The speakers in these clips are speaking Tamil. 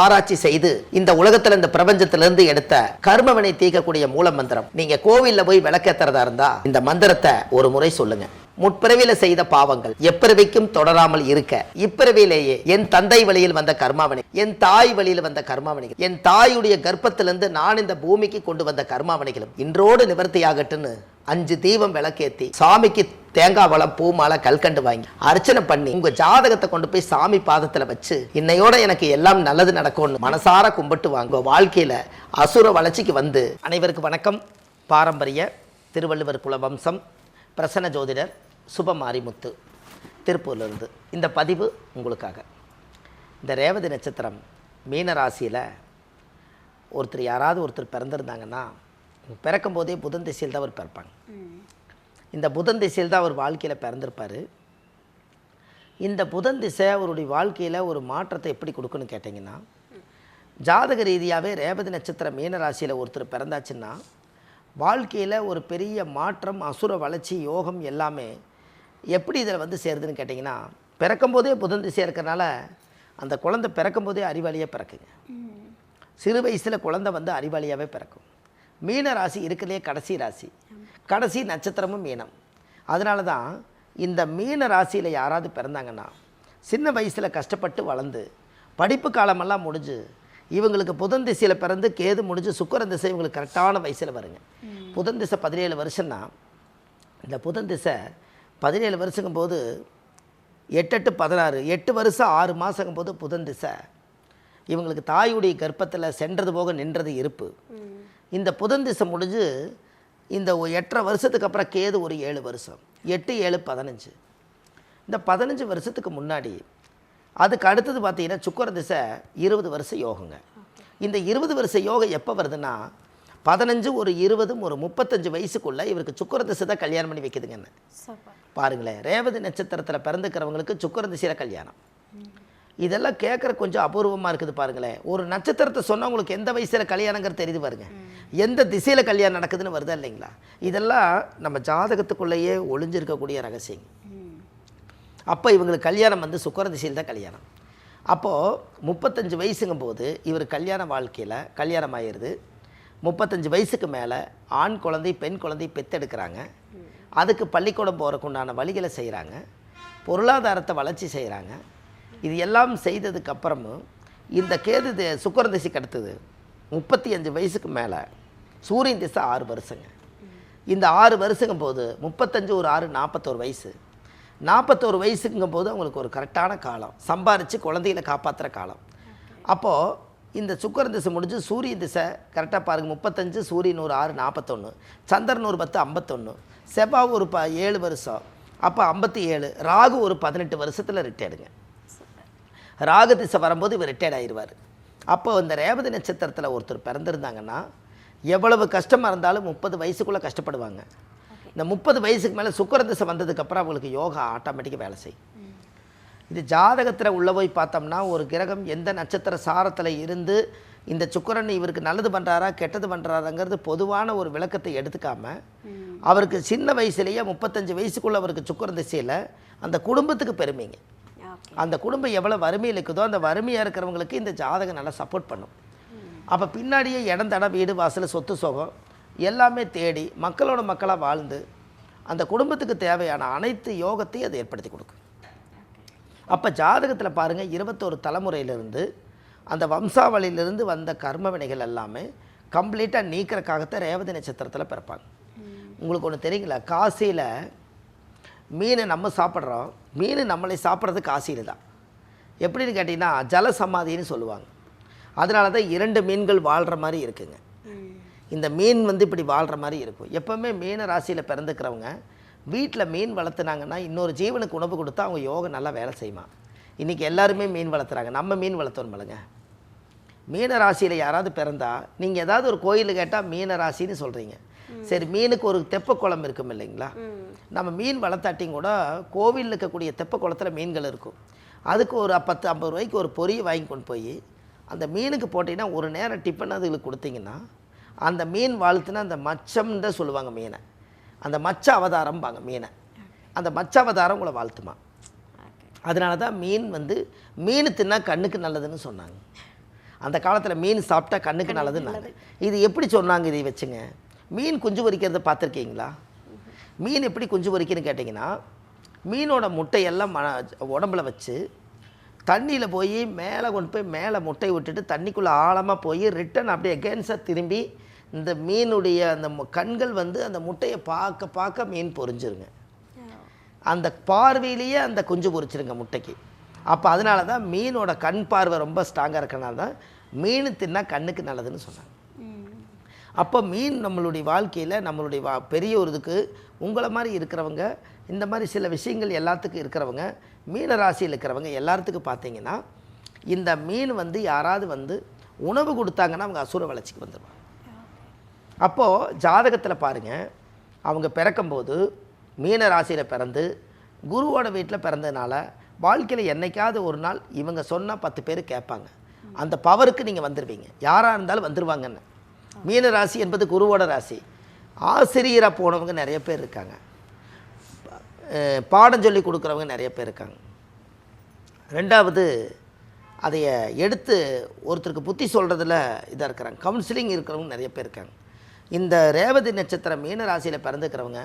ஆராய்ச்சி செய்து இந்த உலகத்துல இந்த பிரபஞ்சத்திலிருந்து எடுத்த கர்மவினை தீர்க்கக்கூடிய மூல மந்திரம். நீங்க கோவில்ல போய் விளக்கேத்துறதா இருந்தா இந்த மந்திரத்தை ஒரு முறை சொல்லுங்க. முற்பிறவியில செய்த பாவங்கள் எப்பிறவிக்கும் தொடராமல் இருக்க இப்பிறவியிலேயே என் தந்தை வழியில் வந்த கர்மாவனை, என் தாய் வழியில் வந்த கர்மாவனைகள், என் தாயுடைய கர்ப்பத்திலிருந்து நான் இந்த பூமிக்கு கொண்டு வந்த கர்மாவனைகளும் இன்றோடு நிவர்த்தியாகட்டுன்னு 5 தீபம் விளக்கேத்தி சாமிக்கு தேங்காய் வளம் பூ மாலை கல்கண்டு வாங்கி அர்ச்சனை பண்ணி உங்க ஜாதகத்தை கொண்டு போய் சாமி பாதத்துல வச்சு இன்னையோட எனக்கு எல்லாம் நல்லது நடக்கும்னு மனசார கும்பிட்டு வாங்க. வாழ்க்கையில அசுர வளர்ச்சிக்கு வந்து. அனைவருக்கு வணக்கம். பாரம்பரிய திருவள்ளுவர் குல வம்சம் பிரசன்ன ஜோதிடர் சுபமாரிமுத்து திருப்பூர்லேருந்து இந்த பதிவு உங்களுக்காக. இந்த ரேவதி நட்சத்திரம் மீன ராசியில் யாராவது ஒருத்தர் பிறந்திருந்தாங்கன்னா பிறக்கும் போதே புதன் திசையில் தான் அவர் பிறப்பாங்க. இந்த புதன் திசையில் தான் அவர் வாழ்க்கையில் பிறந்திருப்பார். இந்த புதன் திசை அவருடைய வாழ்க்கையில் ஒரு மாற்றத்தை எப்படி கொடுக்குன்னு கேட்டிங்கன்னா, ஜாதக ரீதியாகவே ரேவதி நட்சத்திரம் மீன ராசியில் ஒருத்தர் பிறந்தாச்சுன்னா வாழ்க்கையில் ஒரு பெரிய மாற்றம், அசுர வளர்ச்சி, யோகம் எல்லாமே எப்படி இதில் வந்து சேருதுன்னு கேட்டிங்கன்னா, பிறக்கும்போதே புதன் திசை இருக்கிறனால அந்த குழந்தை பிறக்கும்போதே அறிவாளியாக பிறக்குங்க. சிறு வயசில் குழந்தை வந்து அறிவாளியாகவே பிறக்கும். மீன ராசி இருக்கிறதுலே கடைசி ராசி, கடைசி நட்சத்திரமும் மீனம். அதனால தான் இந்த மீன ராசியில் யாராவது பிறந்தாங்கன்னா சின்ன வயசில் கஷ்டப்பட்டு வளர்ந்து படிப்பு காலமெல்லாம் முடிஞ்சு இவங்களுக்கு புதன் திசையில் பிறந்து கேது முடிஞ்சு சுக்கிரன் திசை இவங்களுக்கு கரெக்டான வயசில் வருங்க. புதன் திசை 17 வருஷம்னா இந்த புதன் திசை 17 வருஷங்கும் போது 8 16 8 வருஷம் 6 மாதங்கும் போது புதன் திசை இவங்களுக்கு தாயுடைய கர்ப்பத்தில் சென்றது போக நின்றது இருப்பு. இந்த புதன் திசை முடிஞ்சு இந்த 8.5 வருஷத்துக்கு அப்புறம் கேது ஒரு 7 வருஷம், 8 7 15. இந்த 15 வருஷத்துக்கு முன்னாடி அதுக்கு அடுத்தது பார்த்தீங்கன்னா சுக்கிர திசை 20 வருஷம் யோகங்க. இந்த 20 வருஷ யோகம் எப்போ வருதுன்னா 15 ஒரு 20 ஒரு 35 வயசுக்குள்ளே இவருக்கு சுக்கிர திசை தான் கல்யாணம் பண்ணி வைக்குதுங்கன்னு பாருங்களேன். ரேவதி நட்சத்திரத்தில் பிறந்துக்கிறவங்களுக்கு சுக்கிர திசையில் கல்யாணம். இதெல்லாம் கேட்குற கொஞ்சம் அபூர்வமாக இருக்குது பாருங்களேன். ஒரு நட்சத்திரத்தை சொன்னால் உங்களுக்கு எந்த வயசில் கல்யாணங்கிறது தெரியுது பாருங்க, எந்த திசையில் கல்யாணம் நடக்குதுன்னு வருதா இல்லைங்களா. இதெல்லாம் நம்ம ஜாதகத்துக்குள்ளேயே ஒளிஞ்சிருக்கக்கூடிய ரகசியம். அப்போ இவங்களுக்கு கல்யாணம் வந்து சுக்கிர திசையில் தான் கல்யாணம். அப்போது 35 வயசுங்கும் போது இவர் கல்யாண வாழ்க்கையில் கல்யாணம் ஆயிடுது. 35 வயசுக்கு மேலே ஆண் குழந்தை பெண் குழந்தை பெற்றெடுக்கிறாங்க. அதுக்கு பள்ளிக்கூடம் போகிறக்கு உண்டான வழிகளை செய்கிறாங்க, பொருளாதாரத்தை வளர்ச்சி செய்கிறாங்க. இது எல்லாம் செய்ததுக்கப்புறமும் இந்த கேது சுக்கிர திசைக்கு அடுத்தது 35 வயசுக்கு மேலே சூரியன் திசை 6 வருஷங்க. இந்த 6 வருஷங்கும் போது 35 ஒரு 6 41 வயசு. 41 வயசுங்கும் போது அவங்களுக்கு ஒரு கரெக்டான காலம், சம்பாரித்து குழந்தைகளை காப்பாற்றுற காலம். அப்போது இந்த சுக்கிர திசை முடிஞ்சு சூரியன் திசை கரெக்டாக பாருங்கள். 35 சூரியன் ஒரு 6 41, சந்திரன் ஒரு 10 51, செவ்வாய் ஒரு 7 வருஷம், அப்போ 57. ராகு ஒரு 18 வருஷத்தில் ரிட்டையர்டுங்க. ராகு திசை வரும்போது இவர் ரிட்டையர்ட் ஆயிடுவார். அப்போ இந்த ரேவதி நட்சத்திரத்தில் ஒருத்தர் பிறந்திருந்தாங்கன்னா எவ்வளவு கஷ்டமாக இருந்தாலும் 30 வயசுக்குள்ளே கஷ்டப்படுவாங்க. இந்த 30 வயசுக்கு மேலே சுக்கிர திசை வந்ததுக்கப்புறம் அவங்களுக்கு யோகா ஆட்டோமேட்டிக்காக வேலை செய்யும். இது ஜாதகத்தில் உள்ளே போய் பார்த்தோம்னா ஒரு கிரகம் எந்த நட்சத்திர சாரத்தில் இருந்து இந்த சுக்கிரன் இவருக்கு நல்லது பண்ணுறாரா கெட்டது பண்ணுறாராங்கிறது பொதுவான ஒரு விளக்கத்தை எடுத்துக்காமல் அவருக்கு சின்ன வயசுலேயே 35 வயசுக்குள்ளே அவருக்கு சுக்கிர திசையில் அந்த குடும்பத்துக்கு பெருமைங்க. அந்த குடும்பம் எவ்வளோ வறுமையில் இருக்குதோ அந்த வறுமையாக இருக்கிறவங்களுக்கு இந்த ஜாதகம் நல்லா சப்போர்ட் பண்ணும். அப்போ பின்னாடியே இடம் தடம் வீடு வாசல் சொத்து சோகம் எல்லாமே தேடி மக்களோட மக்களாக வாழ்ந்து அந்த குடும்பத்துக்கு தேவையான அனைத்து யோகத்தையும் அதை ஏற்படுத்தி கொடுக்கும். அப்போ ஜாதகத்தில் பாருங்கள் 21 தலைமுறையிலிருந்து அந்த வம்சாவளியிலிருந்து வந்த கர்ம வினைகள் எல்லாமே கம்ப்ளீட்டாக நீக்கிறக்காகத்தான் ரேவதி நட்சத்திரத்தில் பிறப்பாங்க. உங்களுக்கு ஒன்று தெரியுங்களா, காசியில் மீனை நம்ம சாப்பிட்றோம், மீன் நம்மளை சாப்பிட்றது காசியில் தான். எப்படின்னு கேட்டிங்கன்னா ஜல சமாதின்னு சொல்லுவாங்க. அதனால தான் 2 மீன்கள் வாழ்கிற மாதிரி இருக்குங்க. இந்த மீன் வந்து இப்படி வாழ்கிற மாதிரி இருக்கும். எப்போவுமே மீன ராசியில் பிறந்துக்கிறவங்க வீட்டில் மீன் வளர்த்துனாங்கன்னா இன்னொரு ஜீவனுக்கு உணவு கொடுத்தா அவங்க யோகம் நல்லா வேலை செய்யுமா. இன்றைக்கி எல்லாருமே மீன் வளர்த்துறாங்க, நம்ம மீன் வளர்த்தோம் மலங்க. மீன ராசியில் யாராவது பிறந்தா நீங்கள் ஏதாவது ஒரு கோயில் கேட்டால் மீன ராசின்னு சொல்கிறீங்க. சரி, மீனுக்கு ஒரு தெப்ப குளம் இருக்கும் இல்லைங்களா, நம்ம மீன் வளர்த்தாட்டியும் கூட கோவிலில் இருக்கக்கூடிய தெப்ப குளத்தில் மீன்கள் இருக்கும். அதுக்கு ஒரு 10 50 ரூபாய்க்கு ஒரு பொரியை வாங்கி கொண்டு போய் அந்த மீனுக்கு போட்டிங்கன்னா ஒரு நேரம் டிஃபன் அதுகளுக்கு கொடுத்தீங்கன்னா அந்த மீன் வாழ்த்துனா அந்த மச்சம்ன்ற சொல்லுவாங்க மீனை, அந்த மச்ச அவதாரம்பாங்க மீனை. அந்த மச்ச அவதாரம் உங்களை வாழ்த்துமா. அதனால தான் மீன் வந்து மீன் தின்னா கண்ணுக்கு நல்லதுன்னு சொன்னாங்க. அந்த காலத்தில் மீன் சாப்பிட்டா கண்ணுக்கு நல்லதுன்னாங்க. இது எப்படி சொன்னாங்க? இதை வச்சுங்க, மீன் குஞ்சு பொரிக்கிறத பார்த்துருக்கீங்களா? மீன் எப்படி குஞ்சு பொரிக்குன்னு கேட்டிங்கன்னா, மீனோட முட்டையெல்லாம் உடம்புல வச்சு தண்ணியில் போய் மேலே கொண்டு போய் மேலே முட்டையை விட்டுட்டு தண்ணிக்குள்ளே ஆழமாக போய் ரிட்டன் அப்படியே எகென்ஸ்டாக திரும்பி இந்த மீனுடைய அந்த கண்கள் வந்து அந்த முட்டையை பார்க்க பார்க்க மீன் பொரிஞ்சிருங்க. அந்த பார்வையிலேயே அந்த குஞ்சு பொரிச்சிருங்க முட்டைக்கு. அப்போ அதனால தான் மீனோட கண் பார்வை ரொம்ப ஸ்ட்ராங்காக இருக்கிறனால தான் மீன் தின்னா கண்ணுக்கு நல்லதுன்னு சொன்னாங்க. அப்போ மீன் நம்மளுடைய வாழ்க்கையில் நம்மளுடைய பெரிய ஒரு இதுக்கு உங்களை மாதிரி இருக்கிறவங்க, இந்த மாதிரி சில விஷயங்கள் எல்லாத்துக்கும் இருக்கிறவங்க, மீன ராசியில் இருக்கிறவங்க எல்லாத்துக்கும் பார்த்தீங்கன்னா இந்த மீன் வந்து யாராவது வந்து உணவு கொடுத்தாங்கன்னா அவங்க அசுர வளர்ச்சிக்கு வந்துடுவாங்க. அப்போது ஜாதகத்தில் பாருங்கள், அவங்க பிறக்கும்போது மீன ராசியில் பிறந்து குருவோட வீட்டில் பிறந்ததுனால வாழ்க்கையில் என்றைக்காவது ஒரு நாள் இவங்க சொன்னால் 10 பேர் கேட்பாங்க. அந்த பவருக்கு நீங்கள் வந்துடுவீங்க, யாராக இருந்தாலும் வந்துடுவாங்கன்னு. மீன ராசி என்பது குருவோட ராசி. ஆசிரியராக போனவங்க நிறைய பேர் இருக்காங்க, பாடம் சொல்லி கொடுக்குறவங்க நிறைய பேர் இருக்காங்க. ரெண்டாவது அதைய எடுத்து ஒருத்தருக்கு புத்தி சொல்கிறதுல இதாக இருக்கிறாங்க, கவுன்சிலிங் இருக்கிறவங்க நிறைய பேர் இருக்காங்க. இந்த ரேவதி நட்சத்திரம் மீன ராசியில் பிறந்துக்கிறவங்க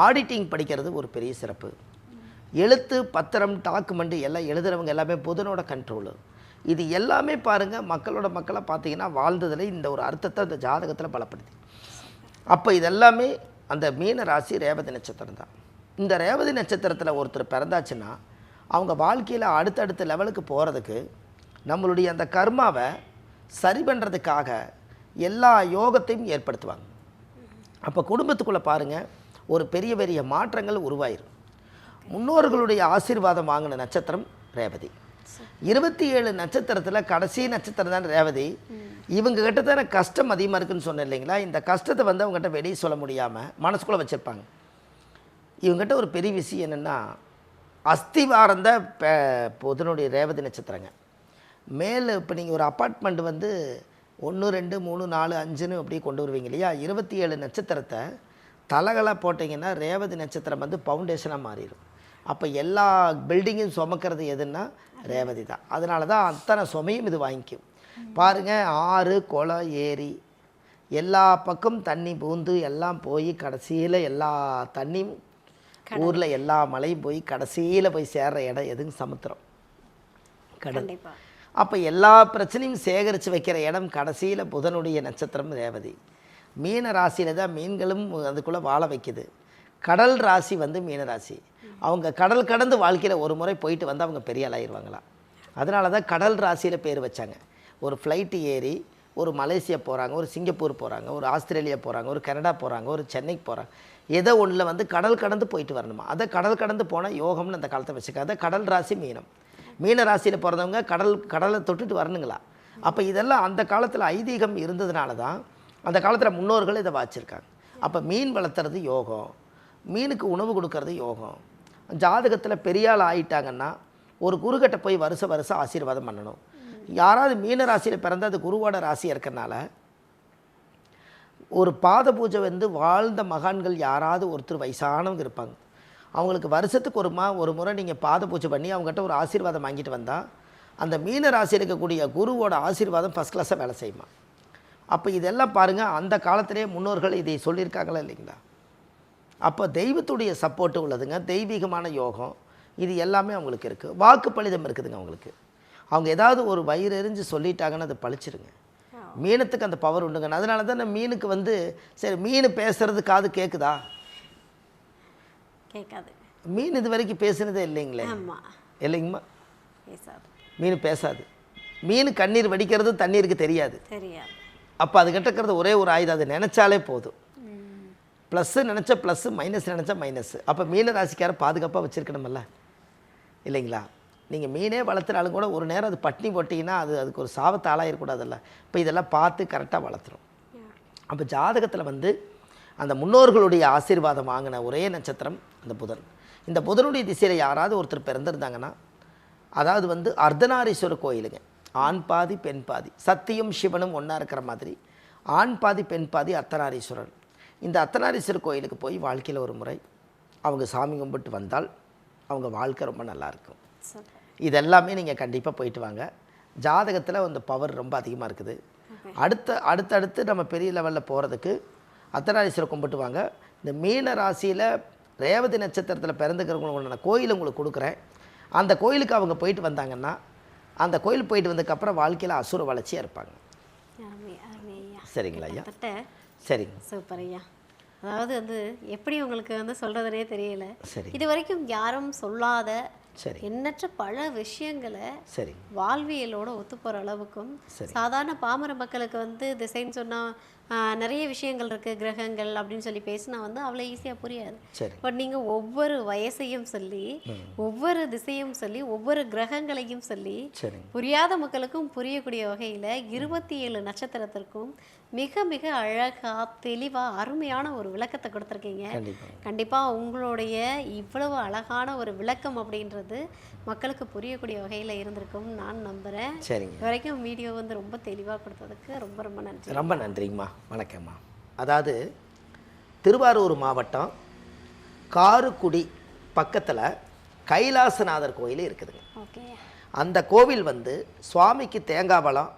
ஆடிட்டிங் படிக்கிறது ஒரு பெரிய சிறப்பு. எழுத்து பத்திரம் டாக்குமெண்ட் எல்லாம் எழுதுகிறவங்க எல்லாமே புதனோட கண்ட்ரோலு. இது எல்லாமே பாருங்கள் மக்களாக பார்த்தீங்கன்னா வாழ்ந்ததில் இந்த ஒரு அர்த்தத்தை அந்த ஜாதகத்தில் பலப்படுத்தி. அப்போ இதெல்லாமே அந்த மீன ராசி ரேவதி நட்சத்திரம் தான். இந்த ரேவதி நட்சத்திரத்தில் ஒருத்தர் பிறந்தாச்சுன்னா அவங்க வாழ்க்கையில் அடுத்தடுத்த லெவலுக்கு போகிறதுக்கு நம்மளுடைய அந்த கர்மாவை சரி பண்ணுறதுக்காக எல்லா யோகத்தையும் ஏற்படுத்துவாங்க. அப்போ குடும்பத்துக்குள்ளே பாருங்கள் ஒரு பெரிய பெரிய மாற்றங்கள் உருவாயிரும். முன்னோர்களுடைய ஆசீர்வாதம் வாங்கின நட்சத்திரம் ரேவதி. 27 நட்சத்திரத்தில் கடைசி நட்சத்திரம் தான் ரேவதி. இவங்க கிட்ட தானே கஷ்டம் அதிகமாக இருக்குதுன்னு சொன்னேன் இல்லைங்களா? இந்த கஷ்டத்தை வந்து அவங்ககிட்ட வெளியே சொல்ல முடியாமல் மனசுக்குள்ளே வச்சுருப்பாங்க. இவங்ககிட்ட ஒரு பெரிய விஷயம் என்னென்னா, அஸ்திவாரம் தான் புதனுடைய ரேவதி நட்சத்திரங்க. மேலே இப்போ நீங்கள் ஒரு அப்பார்ட்மெண்ட் வந்து 1 2 3 4 5ன்னு அப்படியே கொண்டு வருவீங்க இல்லையா? 27 நட்சத்திரத்தை தலகளாக போட்டிங்கன்னா ரேவதி நட்சத்திரம் வந்து ஃபவுண்டேஷனாக மாறிடும். அப்போ எல்லா பில்டிங்கும் சுமக்கிறது எதுன்னா ரேவதி தான். அதனால தான் அத்தனை சுமையும் இது வாங்கிக்கும். பாருங்கள், ஆறு குளம் ஏரி எல்லா பக்கம் தண்ணி பூந்து எல்லாம் போய் கடைசியில் எல்லா தண்ணியும் ஊரில் எல்லா மழையும் போய் கடைசியில் போய் சேர்கிற இடம் எதுங்க? சமுத்திரம், கடல். அப்போ எல்லா பிரச்சனையும் சேகரித்து வைக்கிற இடம் கடைசியில் புதனுடைய நட்சத்திரம் ரேவதி. மீன ராசியில் தான் மீன்களும் அதுக்குள்ளே வாழ வைக்குது. கடல் ராசி வந்து மீன ராசி. அவங்க கடல் கடந்து வாழ்க்கையில் ஒரு முறை போயிட்டு வந்து அவங்க பெரிய ஆளாயிருவாங்களாம். அதனால தான் கடல் ராசியில் பேர் வச்சாங்க. ஒரு ஃப்ளைட்டு ஏறி ஒரு மலேசியா போகிறாங்க, ஒரு சிங்கப்பூர் போகிறாங்க, ஒரு ஆஸ்திரேலியா போகிறாங்க, ஒரு கனடா போகிறாங்க, ஒரு சென்னைக்கு போகிறாங்க. ஏதோ ஒன்றில் வந்து கடல் கடந்து போயிட்டு வரணுமா. அதை கடல் கடந்து போனால் யோகம்னு அந்த காலத்தை வச்சுக்காத. கடல் ராசி மீனம். மீன ராசியில் பிறந்தவங்க கடலை தொட்டுட்டு வரணுங்களா. அப்போ இதெல்லாம் அந்த காலத்தில் ஐதீகம் இருந்ததுனால தான் அந்த காலத்தில் முன்னோர்கள் இதை வாச்சிருக்காங்க. அப்போ மீன் வளர்த்துறது யோகம், மீனுக்கு உணவு கொடுக்கறது யோகம். ஜாதகத்தில் பெரியாள் ஆகிட்டாங்கன்னா ஒரு குருக்கிட்ட போய் வருஷம் ஆசீர்வாதம் பண்ணணும். யாராவது மீன ராசியில் பிறந்த அது குருவோட ராசியாக இருக்கிறனால ஒரு பாத பூஜை வந்து வாழ்ந்த மகான்கள் யாராவது ஒருத்தர் வயசானவங்க இருப்பாங்க. அவங்களுக்கு வருஷத்துக்கு ஒரு முறை நீங்கள் பாத பூஜை பண்ணி அவங்ககிட்ட ஒரு ஆசீர்வாதம் வாங்கிட்டு வந்தால் அந்த மீன ராசியில் இருக்கக்கூடிய குருவோட ஆசீர்வாதம் ஃபஸ்ட் கிளாஸாக வேலை செய்யுமா. அப்போ இதெல்லாம் பாருங்கள், அந்த காலத்திலே முன்னோர்கள் இதை சொல்லியிருக்காங்களா இல்லைங்களா? அப்போ தெய்வத்துடைய சப்போர்ட்டு உள்ளதுங்க, தெய்வீகமான யோகம் இது எல்லாமே அவங்களுக்கு இருக்குது. வாக்கு பலிதம் இருக்குதுங்க அவங்களுக்கு. அவங்க ஏதாவது ஒரு வயிறு எரிஞ்சு சொல்லிட்டாங்கன்னு அது பழிச்சிருங்க. மீனத்துக்கு அந்த பவர் உண்டுங்க. அதனால தான் நான் மீனுக்கு வந்து சரி மீன் பேசுறது காது கேட்குதா? கேட்காது. மீன் இது வரைக்கும் பேசுனதே இல்லைங்களே. இல்லைங்கம்மா, மீன் பேசாது. மீன் கண்ணீர் வடிக்கிறது தண்ணீருக்கு தெரியாது. அப்போ அது கிட்டக்கிறது ஒரே ஒரு ஆயுதம், அது நினச்சாலே போதும். ப்ளஸ்ஸு நினச்சா ப்ளஸ்ஸு, மைனஸ் நினச்சா மைனஸ். அப்போ மீன ராசிக்கார பாதுகாப்பாக வச்சுருக்கணுமல்ல இல்லைங்களா? நீங்கள் மீனே வளர்த்துனாலும் கூட ஒரு நேரம் அது பட்டினி போட்டிங்கன்னா அதுக்கு ஒரு சாபத்து ஆளாயிடக்கூடாதுல்ல. இப்போ இதெல்லாம் பார்த்து கரெக்டாக வளர்த்துரும். அப்போ ஜாதகத்தில் வந்து அந்த முன்னோர்களுடைய ஆசீர்வாதம் வாங்கின ஒரே நட்சத்திரம் அந்த புதன். இந்த புதனுடைய திசையில் யாராவது ஒருத்தர் பிறந்திருந்தாங்கன்னா, அதாவது வந்து அர்த்தநாரீஸ்வரர் கோயிலுங்க, ஆண் பாதி பெண் பாதி, சத்தியம் சிவனும் ஒன்றா இருக்கிற மாதிரி ஆண் பாதி பெண் பாதி அர்த்தநாரீஸ்வரர். இந்த அர்த்தநாரீஸ்வரர் கோயிலுக்கு போய் வாழ்க்கையில் ஒரு முறை அவங்க சாமி கும்பிட்டு வந்தால் அவங்க வாழ்க்கை ரொம்ப நல்லாயிருக்கும். இதெல்லாமே நீங்கள் கண்டிப்பாக போயிட்டு வாங்க. ஜாதகத்தில் அந்த பவர் ரொம்ப அதிகமாக இருக்குது. அடுத்தடுத்து நம்ம பெரிய லெவலில் போகிறதுக்கு அர்த்தநாரீஸ்வரர் கும்பிட்டு வாங்க. இந்த மீன ராசியில் ரேவதி நட்சத்திரத்தில் பிறந்துக்கிறவங்களுக்கு கோயில் உங்களுக்கு கொடுக்குறேன். அந்த கோயிலுக்கு அவங்க போயிட்டு வந்தாங்கன்னா அந்த கோயில் போயிட்டு வந்ததுக்கப்புறம் வாழ்க்கையில் அசுர வளர்ச்சியாக இருப்பாங்க. சரிங்களா ஐயா? சரிங்க, சூப்பர் ஐயா. அதாவது எப்படி உங்களுக்கு சொல்கிறதுனே தெரியல. சரி, இது வரைக்கும் யாரும் சொல்லாத சரி எண்ணற்ற பல விஷயங்களை சரி வாழ்வியலோட ஒத்து போகிற அளவுக்கும் சாதாரண பாமர மக்களுக்கு திசைன்னு சொன்னால் நிறைய விஷயங்கள் இருக்குது, கிரகங்கள் அப்படின்னு சொல்லி பேசினா அவ்வளோ ஈஸியாக புரியாது. பட் நீங்கள் ஒவ்வொரு வயசையும் சொல்லி ஒவ்வொரு திசையும் சொல்லி ஒவ்வொரு கிரகங்களையும் சொல்லி புரியாத மக்களுக்கும் புரியக்கூடிய வகையில் 27 நட்சத்திரத்திற்கும் மிக மிக அழகாக தெளிவாக அருமையான ஒரு விளக்கத்தை கொடுத்துருக்கீங்க. கண்டிப்பாக உங்களுடைய இவ்வளவு அழகான ஒரு விளக்கம் அப்படின்றது மக்களுக்கு புரியக்கூடிய வகையில் இருந்திருக்கும் நான் நம்புகிறேன். சரிங்க, வரைக்கும் வீடியோ ரொம்ப தெளிவாக கொடுத்ததுக்கு ரொம்ப ரொம்ப நன்றி. ரொம்ப நன்றிங்கம்மா. வணக்கம்மா. அதாவது திருவாரூர் மாவட்டம் காரைக்குடி பக்கத்தில் கைலாசநாதர் கோயில் இருக்குதுங்க. ஓகே. அந்த கோவில் சுவாமிக்கு தேங்காய் பழம்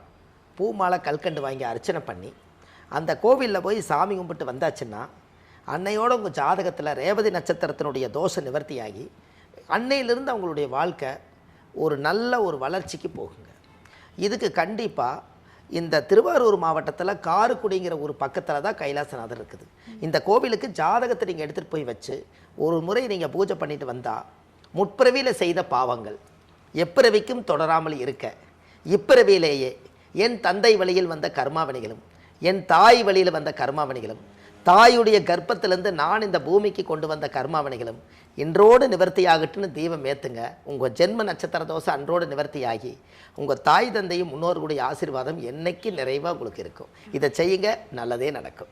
பூமாலை கல்கண்டு வாங்கி அர்ச்சனை பண்ணி அந்த கோவிலில் போய் சாமி கும்பிட்டு வந்தாச்சுன்னா அன்னையோட உங்கள் ஜாதகத்தில் ரேவதி நட்சத்திரத்தினுடைய தோஷ நிவர்த்தியாகி அன்னையிலிருந்து அவங்களுடைய வாழ்க்கை ஒரு நல்ல ஒரு வளர்ச்சிக்கு போகுங்க. இதுக்கு கண்டிப்பாக இந்த திருவாரூர் மாவட்டத்தில் காரைக்குடிங்கிற ஒரு பக்கத்தில் தான் கைலாசநாதர் இருக்குது. இந்த கோவிலுக்கு ஜாதகத்தை நீங்கள் எடுத்துகிட்டு போய் வச்சு ஒரு முறை நீங்கள் பூஜை பண்ணிட்டு வந்தால் முற்பிறவியில் செய்த பாவங்கள் எப்பிறவிக்கும் தொடராமல் இருக்க இப்பிறவியிலேயே என் தந்தை வழியில் வந்த கர்மாவினைகளும் என் தாய் வழியில் வந்த கர்மாவினைகளும் தாயுடைய கர்ப்பத்திலேருந்து நான் இந்த பூமிக்கு கொண்டு வந்த கர்மாவினைகளும் இன்றோடு நிவர்த்தியாகட்டுன்னு தீபம் ஏற்றுங்க. உங்கள் ஜென்ம நட்சத்திர தோசை அன்றோடு நிவர்த்தியாகி உங்கள் தாய் தந்தையும் முன்னோர்களுடைய ஆசீர்வாதம் என்னைக்கு நிறைவாக உங்களுக்கு இருக்கும். இதை செய்யுங்க, நல்லதே நடக்கும்.